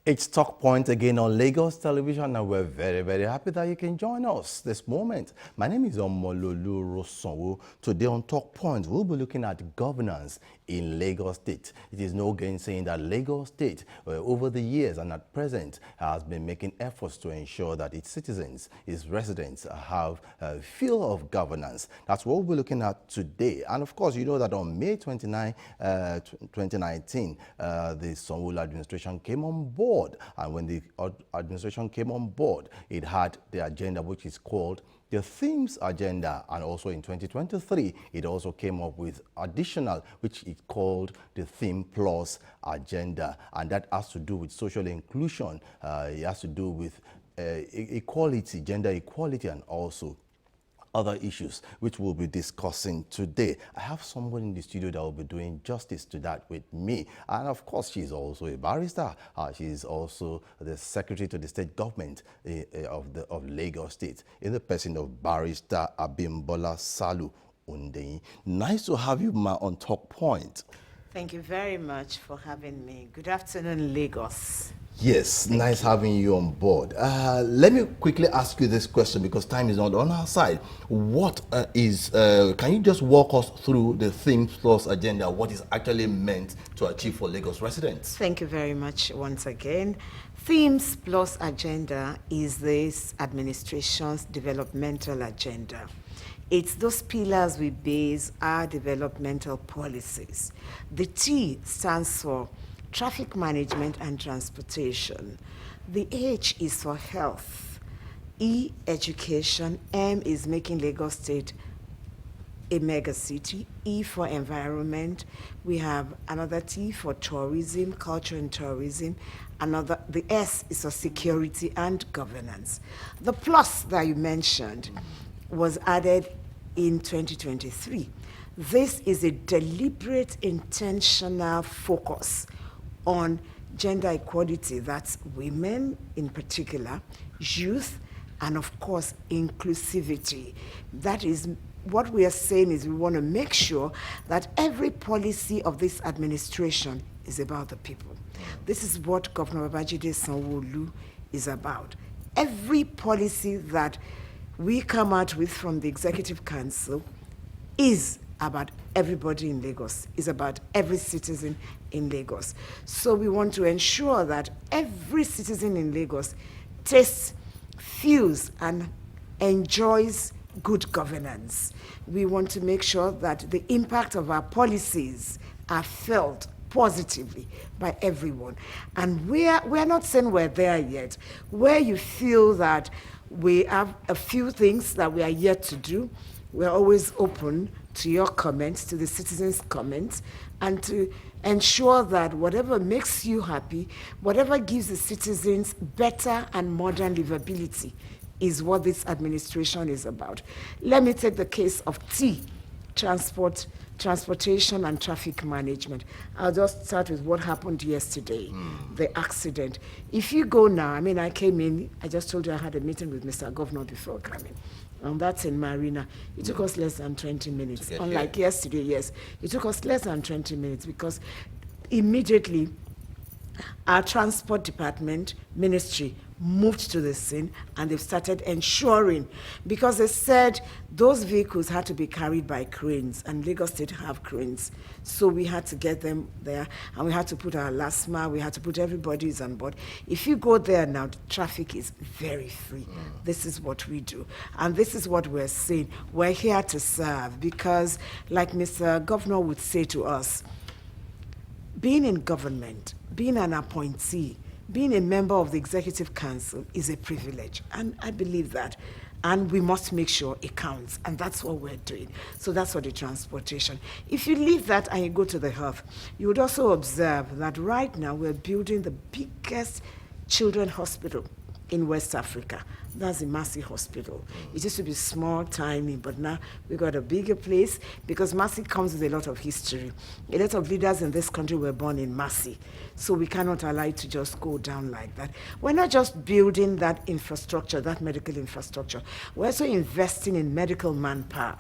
It's Talk Point again on Lagos Television, and we're very, very happy that you can join us this moment. My name is Omololu Rosonwo. Today on Talk Point, we'll be looking at governance in Lagos State. It is no gainsaying that Lagos State, over the years and at present, has been making efforts to ensure that its citizens, its residents, have a feel of governance. That's what we'll be looking at today. And of course, you know that on May 29, 2019, the Sanwo-Olu administration came on board. And when the administration came on board, it had the agenda which is called the themes agenda, and also in 2023 it also came up with additional, which it called the theme plus agenda, and that has to do with social inclusion. It has to do with equality, gender equality, and also other issues which we'll be discussing today. I have someone in the studio that will be doing justice to that with me, and of course she's also a barrister. She's also the secretary to the state government of Lagos State, in the person of Barrister Abimbola Salu Undeyin. Nice to have you, ma, on Talk Point. Thank you very much for having me. Good afternoon, Lagos. Yes, nice having you on board. Let me quickly ask you this question because time is not on our side. What can you just walk us through the Themes Plus agenda, what is actually meant to achieve for Lagos residents? Thank you very much once again. Themes Plus agenda is this administration's developmental agenda. It's those pillars we base our developmental policies. The T stands for traffic management and transportation. The H is for health. E, education. M is making Lagos State a mega city. E for environment. We have another T for tourism, culture and tourism. The S is for security and governance. The plus that you mentioned was added in 2023. This is a deliberate, intentional focus on gender equality. That's women in particular, youth, and of course, inclusivity. That is what we are saying is we want to make sure that every policy of this administration is about the people. This is what Governor Babajide Sanwo-Olu is about. Every policy that we come out with from the Executive Council is about everybody in Lagos, is about every citizen in Lagos. So we want to ensure that every citizen in Lagos tastes, feels, and enjoys good governance. We want to make sure that the impact of our policies are felt positively by everyone. And we're not saying we're there yet. Where you feel that we have a few things that we are yet to do, we're always open to your comments, to the citizens' comments, and to ensure that whatever makes you happy, whatever gives the citizens better and modern livability is what this administration is about. Let me take the case of T, transportation and traffic management. I'll just start with what happened yesterday, the accident. If you go now, I came in, I just told you I had a meeting with Mr. Governor before coming. And that's in Marina. It took us less than 20 minutes. Unlike yesterday, yes. It took us less than 20 minutes because immediately our transport department, ministry, moved to the scene and they've started ensuring, because they said those vehicles had to be carried by cranes and Lagos State have cranes. So we had to get them there and we had to put our last mile, we had to put everybody's on board. If you go there now, the traffic is very free. This is what we do. And this is what we're saying. We're here to serve because, like Mr. Governor would say to us, being in government, being an appointee, being a member of the Executive Council is a privilege, and I believe that. And we must make sure it counts, and that's what we're doing. So that's for the transportation. If you leave that and you go to the health, you would also observe that right now we're building the biggest children's hospital in West Africa. That's the Massey Hospital. It used to be small, tiny, but now we got a bigger place because Massey comes with a lot of history. A lot of leaders in this country were born in Massey, so we cannot allow it to just go down like that. We're not just building that infrastructure, that medical infrastructure. We're also investing in medical manpower.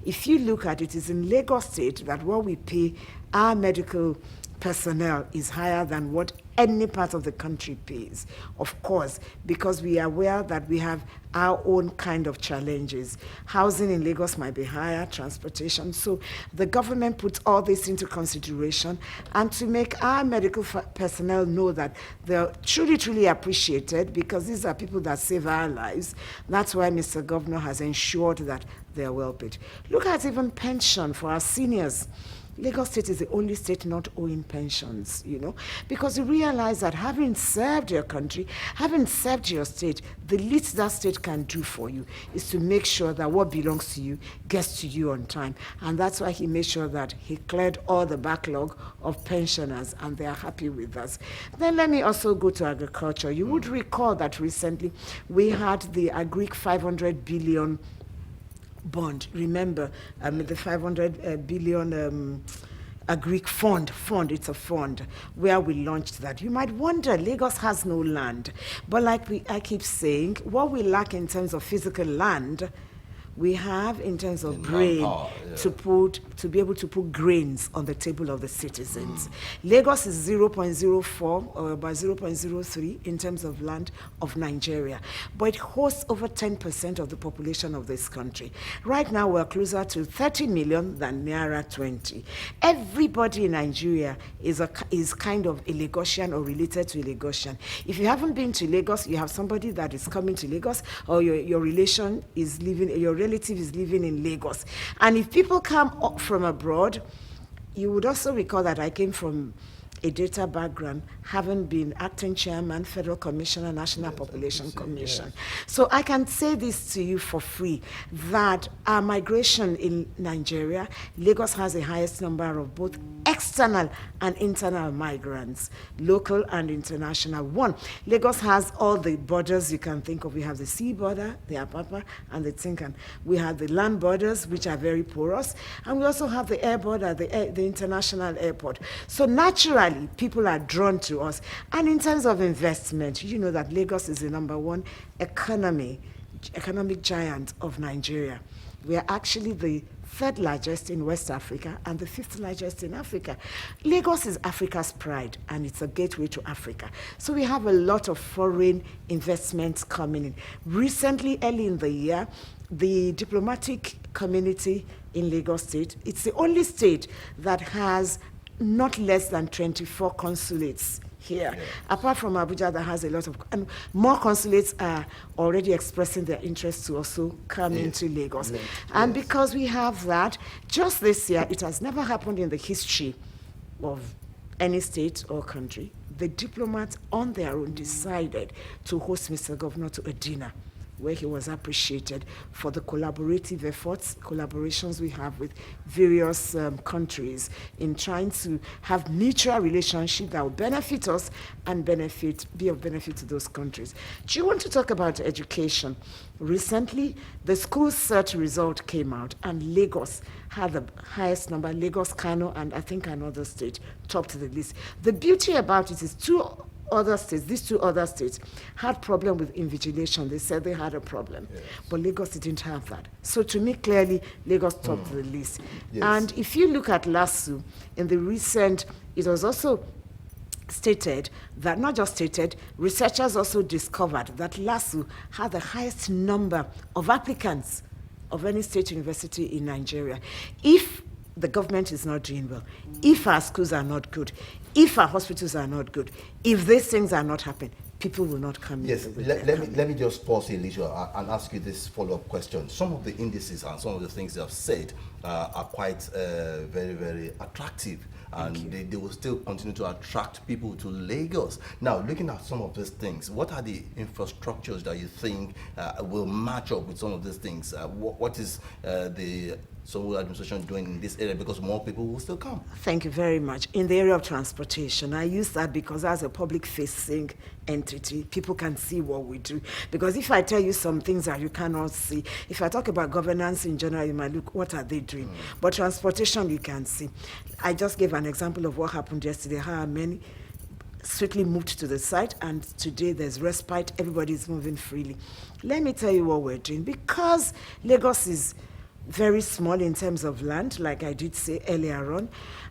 If you look at it, it's in Lagos State that what we pay our medical personnel is higher than what any part of the country pays, of course, because we are aware that we have our own kind of challenges. Housing in Lagos might be higher, transportation. So the government puts all this into consideration, and to make our medical personnel know that they're truly, truly appreciated, because these are people that save our lives. That's why Mr. Governor has ensured that they're well paid. Look at even pension for our seniors. Lagos State is the only state not owing pensions, because you realize that having served your country, having served your state, the least that state can do for you is to make sure that what belongs to you gets to you on time. And that's why he made sure that he cleared all the backlog of pensioners, and they are happy with us. Then let me also go to agriculture. You would recall that recently we had the Agric 500 billion bond. Remember, the 500 billion Agric fund, it's a fund where we launched that. You might wonder, Lagos has no land, but like I keep saying, what we lack in terms of physical land, we have in terms of brain to be able to put grains on the table of the citizens. Lagos is 0.04 or about 0.03 in terms of land of Nigeria, but it hosts over 10% of the population of this country. Right now, we're closer to 30 million than nearer 20. Everybody in Nigeria is kind of a Lagosian or related to a Lagosian. If you haven't been to Lagos, you have somebody that is coming to Lagos, or your relation is living, your relative is living in Lagos. And if people come up from abroad, you would also recall that I came from a data background, having been acting chairman, Federal Commissioner, National Population Commission. Yes. So I can say this to you for free, that our migration in Nigeria, Lagos has the highest number of both external and internal migrants, local and international. One, Lagos has all the borders you can think of. We have the sea border, the Apapa, and the Tinkan. We have the land borders, which are very porous, and we also have the air border, the international airport. So naturally, people are drawn to us. And in terms of investment, you know that Lagos is the number one economic giant of Nigeria. We are actually the third largest in West Africa and the fifth largest in Africa. Lagos is Africa's pride, and it's a gateway to Africa. So we have a lot of foreign investments coming in. Recently, early in the year, the diplomatic community in Lagos State, it's the only state that has not less than 24 consulates here. Yes. Apart from Abuja, that has a lot of, and more consulates are already expressing their interest to also come into Lagos. Yes. And because we have that, just this year, it has never happened in the history of any state or country. The diplomats on their own decided to host Mr. Governor to a dinner, where he was appreciated for the collaborative efforts, collaborations we have with various countries in trying to have mutual relationship that will benefit us and be of benefit to those countries. Do you want to talk about education? Recently, the school search result came out, and Lagos had the highest number. Lagos, Kano, and I think another state topped the list. The beauty about it is these two other states had problem with invigilation. They said they had a problem, yes. But Lagos didn't have that. So to me, clearly, Lagos topped the list. Yes. And if you look at LASU, in the recent, it was also stated that, not just stated, researchers also discovered that LASU had the highest number of applicants of any state university in Nigeria. If the government is not doing well, if our schools are not good, if our hospitals are not good, if these things are not happening, people will not come in. Yes, let me just pause here, Alicia, and ask you this follow-up question. Some of the indices and some of the things you have said are quite very, very attractive. And they will still continue to attract people to Lagos. Now, looking at some of these things, what are the infrastructures that you think will match up with some of these things? What is the Sanwo administration doing in this area, because more people will still come? Thank you very much. In the area of transportation, I use that because as a public-facing entity, people can see what we do. Because if I tell you some things that you cannot see, if I talk about governance in general, you might look, what are they doing? But transportation, you can see. I just gave an example of what happened yesterday, how many strictly moved to the site, and today there's respite, everybody's moving freely. Let me tell you what we're doing. Because Lagos is very small in terms of land, like I did say earlier on.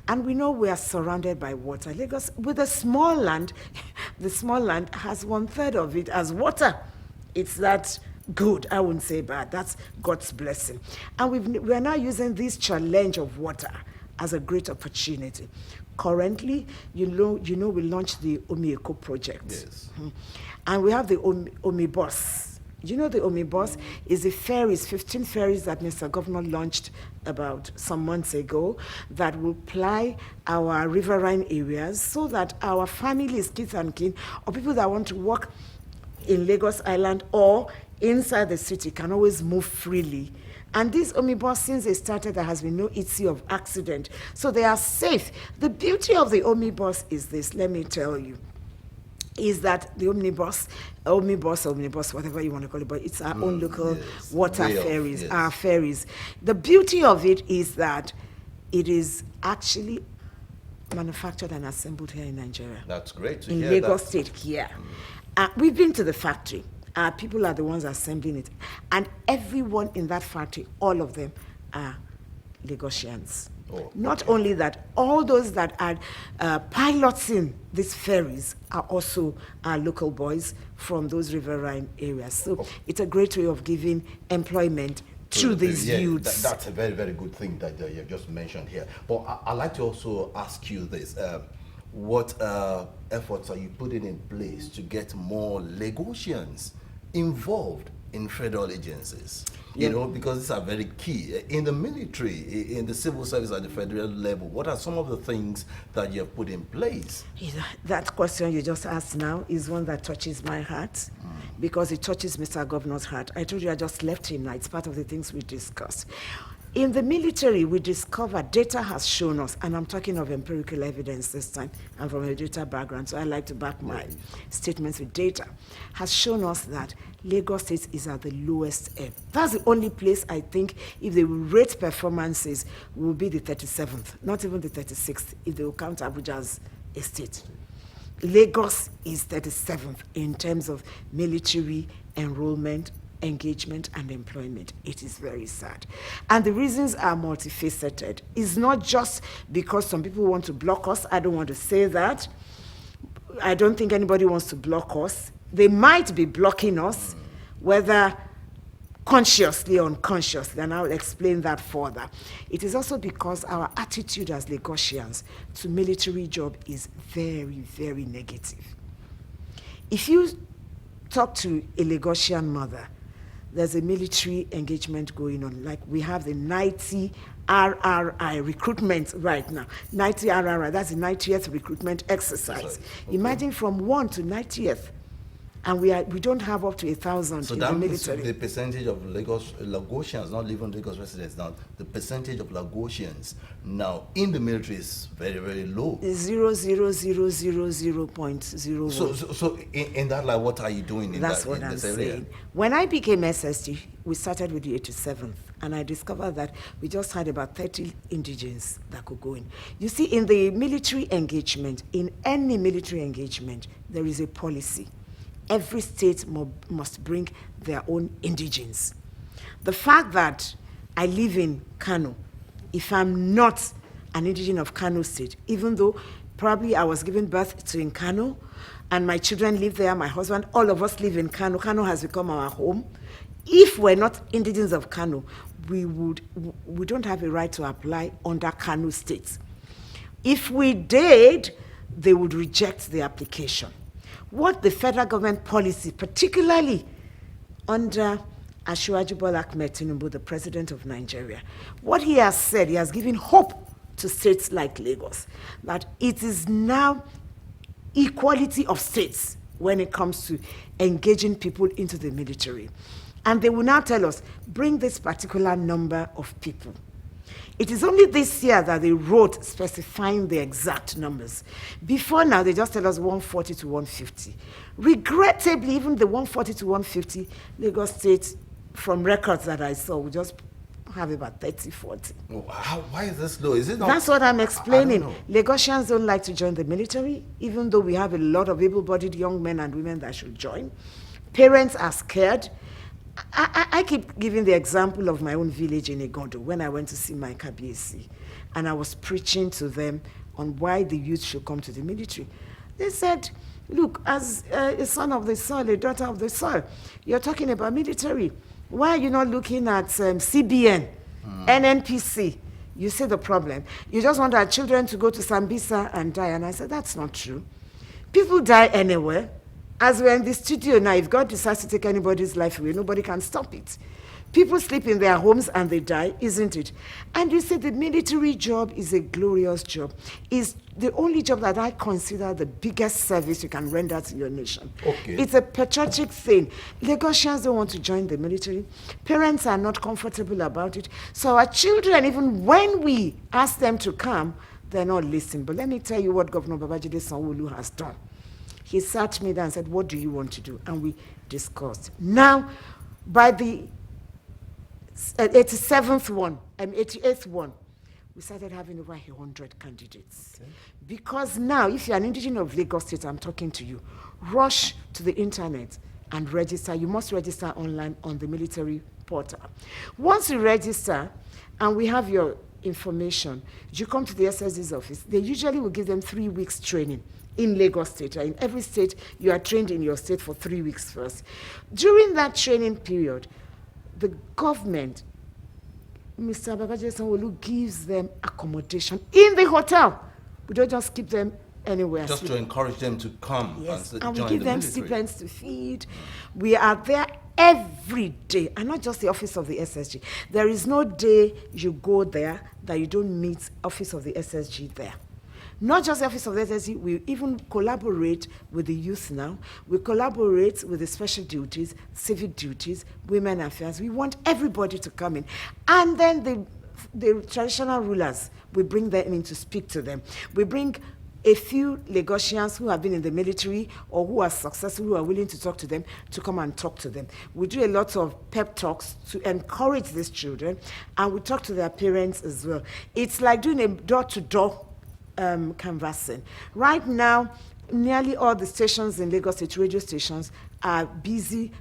And we know we are surrounded by water. Lagos, with a small land, the small land has 1/3 of it as water. It's that good. I wouldn't say bad. That's God's blessing. And we are now using this challenge of water as a great opportunity. Currently, we launched the Omieko project. Yes. And we have the Omibus. You know, the Omibus is the ferries, 15 ferries that Mr. Governor launched about some months ago that will ply our riverine areas so that our families, kids and kin, or people that want to work in Lagos Island or inside the city can always move freely. And these Omibus, since they started, there has been no issue of accident. So they are safe. The beauty of the Omibus is this, let me tell you, is that the omnibus, whatever you want to call it, but it's our own local water ferries, our ferries. The beauty of it is that it is actually manufactured and assembled here in Nigeria. That's great to in hear Lagos that. State here. We've been to the factory. Our people are the ones assembling it. And everyone in that factory, all of them are Lagosians. Oh, Not only that, all those that are piloting these ferries are also our local boys from those riverine areas. So it's a great way of giving employment to these youths. That's a very, very good thing that you just mentioned here. But I'd like to also ask you this. What efforts are you putting in place to get more Lagosians involved in federal agencies? You know, because these are very key. In the military, in the civil service at the federal level, what are some of the things that you have put in place? That question you just asked now is one that touches my heart because it touches Mr. Governor's heart. I told you I just left him now. It's part of the things we discussed. In the military, we discovered, data has shown us, and I'm talking of empirical evidence this time, I'm from a data background, so I like to back my statements with data, has shown us that Lagos State is at the lowest ebb. That's the only place I think, if they will rate performances, will be the 37th, not even the 36th, if they will count Abuja as a state. Lagos is 37th in terms of military enrollment, engagement and employment. It is very sad. And the reasons are multifaceted. It's not just because some people want to block us. I don't want to say that. I don't think anybody wants to block us. They might be blocking us, whether consciously or unconsciously, and I'll explain that further. It is also because our attitude as Lagosians to military job is very, very negative. If you talk to a Lagosian mother, there's a military engagement going on. Like we have the 90 RRI recruitment right now. 90 RRI, that's the 90th recruitment exercise. Okay. Imagine from 1 to 90th. And we don't have up to 1,000 so in the military. So the percentage of Lagosians, not even Lagos residents now, the percentage of Lagosians now in the military is very, very low. 0.01. So in that, like, what are you doing in That's that, what in I'm this area? saying. When I became SST, we started with the 87th, and I discovered that we just had about 30 indigents that could go in. You see, in the military engagement, in any military engagement, there is a policy. Every state must bring their own indigents. The fact that I live in Kano, if I'm not an indigent of Kano State, even though probably I was given birth to in Kano, and my children live there, my husband, all of us live in Kano. Kano has become our home. If we're not indigents of Kano, we don't have a right to apply under Kano State. If we did, they would reject the application. What the federal government policy, particularly under Asiwaju Bola Ahmed Tinubu, the president of Nigeria, what he has said, he has given hope to states like Lagos, that it is now equality of states when it comes to engaging people into the military. And they will now tell us, bring this particular number of people. It is only this year that they wrote specifying the exact numbers. Before now, they just tell us 140 to 150. Regrettably, even the 140 to 150, Lagos State, from records that I saw, we just have about 30, 40. Why is this low? Is it not? That's what I'm explaining. I don't know. Lagosians don't like to join the military, even though we have a lot of able-bodied young men and women that should join. Parents are scared. I keep giving the example of my own village in Igondo when I went to see my KBC, and I was preaching to them on why the youth should come to the military. They said, look, as a son of the soil, a daughter of the soil, you're talking about military. Why are you not looking at CBN, NNPC? You see the problem. You just want our children to go to Sambisa and die. And I said, that's not true. People die anywhere. As we're in the studio now, if God decides to take anybody's life away, nobody can stop it. People sleep in their homes and they die, isn't it? And you say the military job is a glorious job. It's the only job that I consider the biggest service you can render to your nation. Okay. It's a patriotic thing. Lagosians don't want to join the military. Parents are not comfortable about it. So our children, even when we ask them to come, they're not listening. But let me tell you what Governor Babajide Sanwo-Olu has done. He sat me down and said, what do you want to do? And we discussed. Now, by the 87th one, 88th one, we started having over 100 candidates. Okay. Because now, if you're an indigenous of Lagos State, I'm talking to you, rush to the internet and register. You must register online on the military portal. Once you register, and we have your information, you come to the SSD's office. They usually will give them 3 weeks training in Lagos State. In every state, you are trained in your state for 3 weeks first. During that training period, the government, Mr. Babajide Sanwo-Olu, gives them accommodation in the hotel. We don't just keep them anywhere. Just to encourage them to come. Yes, and we join give the them military. stipends to feed. We are there every day, and not just the office of the SSG. There is no day you go there that you don't meet office of the SSG there. Not just the office of the SSG, we even collaborate with the youth now. We collaborate with the special duties, civic duties, women affairs. We want everybody to come in. And then the traditional rulers, we bring them in to speak to them. We bring a few Lagosians who have been in the military or who are successful, who are willing to talk to them, to come and talk to them. We do a lot of pep talks to encourage these children, and we talk to their parents as well. It's like doing a door-to-door canvassing. Right now, nearly all the stations in Lagos State, radio stations, are busy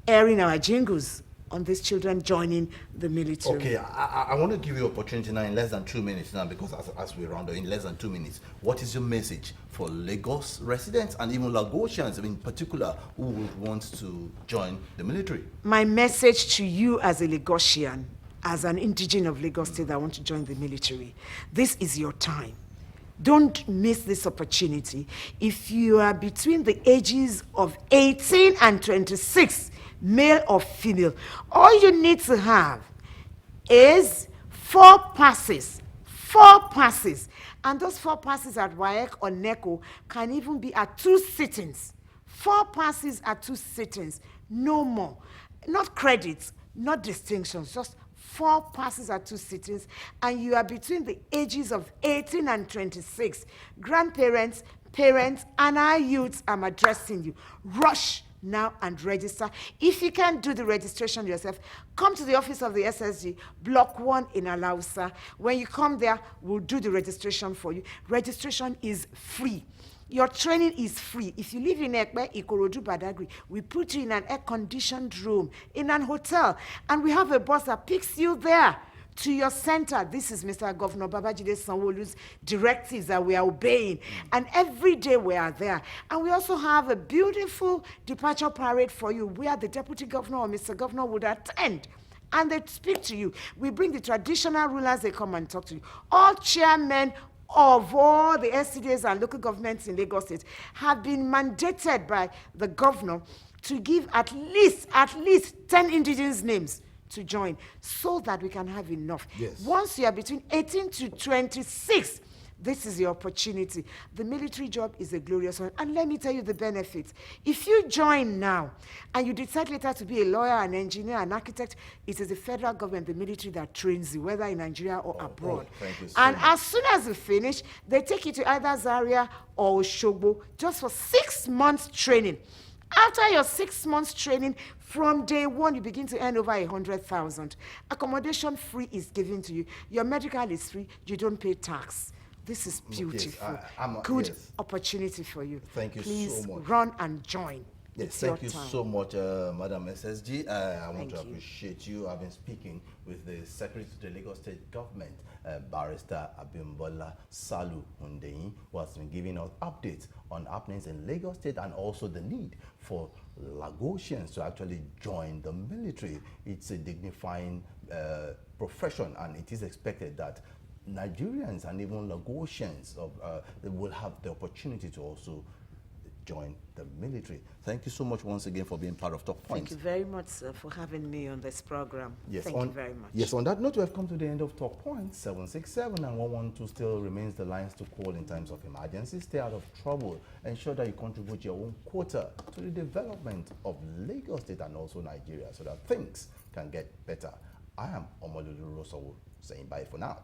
airing our jingles on these children joining the military. Okay, I want to give you opportunity now in less than 2 minutes now, because as we round up in less than 2 minutes, what is your message for Lagos residents and even Lagosians in particular who would want to join the military? My message to you as a Lagosian, as an indigenous of Lagos State that want to join the military, this is your time. Don't miss this opportunity. If you are between the ages of 18 and 26, male or female, all you need to have is 4 passes. 4 passes. And those 4 passes at WAEC or NECO can even be at 2 sittings. 4 passes at 2 sittings, no more. Not credits, not distinctions, just 4 passes at 2 sittings, and you are between the ages of 18 and 26. Grandparents, parents, and our youths, I'm addressing you. Rush now and register. If you can't do the registration yourself, come to the office of the SSG, Block 1 in Alausa. When you come there, we'll do the registration for you. Registration is free. Your training is free. If you live in Ekpe, Ikorodu, Badagry, we put you in an air-conditioned room, in an hotel, and we have a bus that picks you there to your center. This is Mr. Governor Babajide Sanwo-Olu's directives that we are obeying. And every day we are there. And we also have a beautiful departure parade for you where the Deputy Governor or Mr. Governor would attend. And they speak to you. We bring the traditional rulers, they come and talk to you. All chairmen of all the SCDAs and local governments in Lagos State have been mandated by the governor to give at least 10 indigenous names to join so that we can have enough. Yes. Once you are between 18 to 26, this is your opportunity. The military job is a glorious one. And let me tell you the benefits. If you join now and you decide later to be a lawyer, an engineer, an architect, it is the federal government, the military that trains you, whether in Nigeria or abroad. Thank you so and much. as soon as you finish, they take you to either Zaria or Oshogbo just for 6 months training. After your 6 months training, from day 1, you begin to earn over 100,000. Accommodation free is given to you. Your medical is free. You don't pay tax. This is beautiful. Yes, Good yes. opportunity for you. Thank you Please so much. run and join. Yes, It's your thank you time. so much, Madam SSG. I want to Thank you. appreciate you having speaking with the Secretary to the Lagos State Government, Barrister Abimbola Salu Hundeyin, who has been giving us updates on happenings in Lagos State and also the need for Lagosians to actually join the military. It's a dignifying profession, and it is expected that Nigerians and even Lagosians they will have the opportunity to also join the military. Thank you so much once again for being part of Talk Points. Thank you very much, sir, for having me on this program. Yes, Thank you very much. Yes, on that note, we have come to the end of Talk Points. 767 and 112 still remains the lines to call in times of emergency. Stay out of trouble. Ensure that you contribute your own quota to the development of Lagos State and also Nigeria so that things can get better. I am Omololu Rosowo saying bye for now.